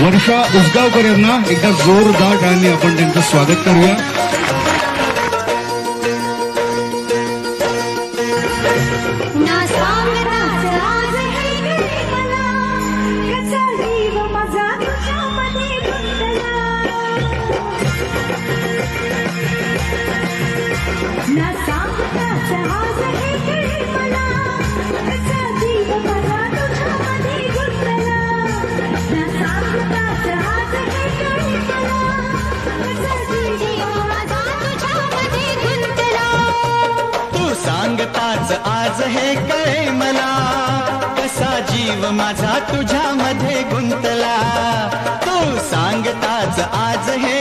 वर्षा उसगावकर यांना एकदा जोरदार टाळ्यांनी आपण त्यांचं स्वागत करूया. सांगताच आज हे कळे मला, कसा जीव माझा तुझ्यामध्ये गुंतला. तू सांगताच आज हे